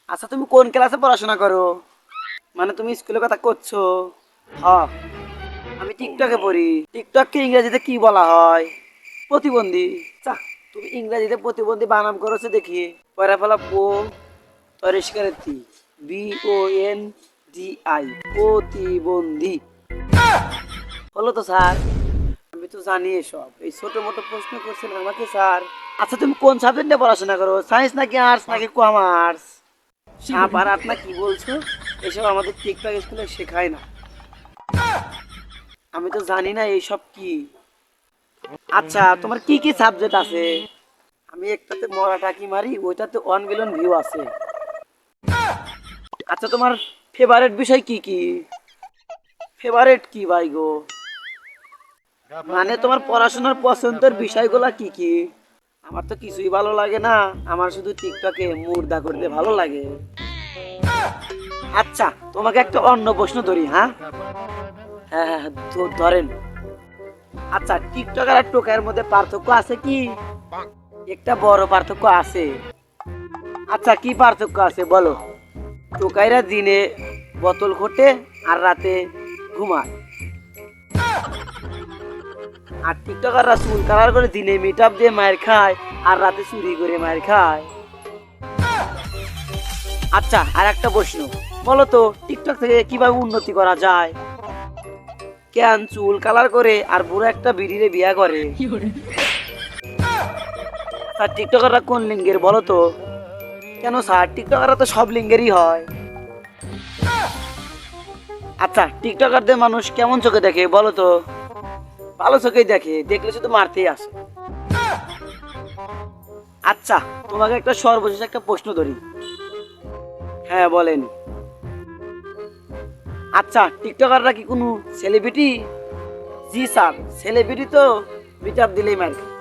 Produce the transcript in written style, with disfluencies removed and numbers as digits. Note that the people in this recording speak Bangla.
আচ্ছা তুমি কোন ক্লাসে পড়াশোনা করো? মানে তুমি স্কুলে কথা করছো? হ্যাঁ, আমি টিকটকে পড়ি। টিকটককে ইংরেজিতে কি বলা হয়? প্রতিবন্ধী। আচ্ছা, তুমি ইংরেজিতে প্রতিবন্ধী বানাম করেছো দেখি। পরে ফেলা পো তরিষ্কারের BONDI, প্রতিবন্ধী। হলো তো স্যার, আমি তো জানি এসব। এই ছোট মোটো প্রশ্ন করছেন আমাকে স্যার। আচ্ছা তুমি কোন সাবজেক্ট নিয়ে পড়াশোনা করো? সায়েন্স নাকি আর্টস নাকি কমার্স? সাপ আর আট না কি বলছো? এসব আমাদের টিকটক স্কুলে শেখায় না। আমি তো জানি না এইসব কি। আচ্ছা তোমার কি কি সাবজেক্ট আছে? আমি একটাতে মরা টাকি মারি, ওইটাতে 1 মিলিয়ন ভিউ আছে। আচ্ছা তোমার ফেভারিট বিষয় কি কি? ফেভারিট কি ভাই গো? মানে তোমার পড়াশোনার পছন্দের বিষয়গুলো কি কি? আমার তো কিছুই ভালো লাগে না, আমার শুধু টিকটকে মুর্দা করতে ভালো লাগে। আচ্ছা তোমাকে একটা অন্য প্রশ্ন ধরি, হ্যাঁ? হ্যাঁ হ্যাঁ হ্যাঁ, ধরেন। আচ্ছা টিকটক আর টোকাইয়ের মধ্যে পার্থক্য আছে কি? একটা বড় পার্থক্য আছে। আচ্ছা কি পার্থক্য আছে বলো? টোকাইরা দিনে বোতল ঘোটে আর রাতে ঘুমায়, আর টিকটকাররা চুল কালার করে দিনে মিট আপ দিয়ে মায়ের খায় আর রাতে চুরি করে মায়ের খায়। আচ্ছা আর একটা প্রশ্ন, বলো তো টিকটক থেকে কিভাবে উন্নতি করা যায়? কেন চুল কালার করে আর বুড়ো একটা বিড়িরে বিয়া করে? আর টিকটকাররা কোন লিঙ্গের বলো তো? কেন স্যার, টিকটকাররা তো সব লিঙ্গেরই হয়। আচ্ছা টিকটকারদের মানুষ কেমন চোখে দেখে বলো তো? ভালো চোখেই দেখে, দেখলে শুধু মারতেই আসে। আচ্ছা তোমাকে একটা সর্বশেষ একটা প্রশ্ন ধরি। হ্যাঁ বলেন। আচ্ছা টিকটকাররা কি কোনো সেলিব্রিটি? জি স্যার, সেলিব্রিটি তো বিচার দিলেই মার খায়।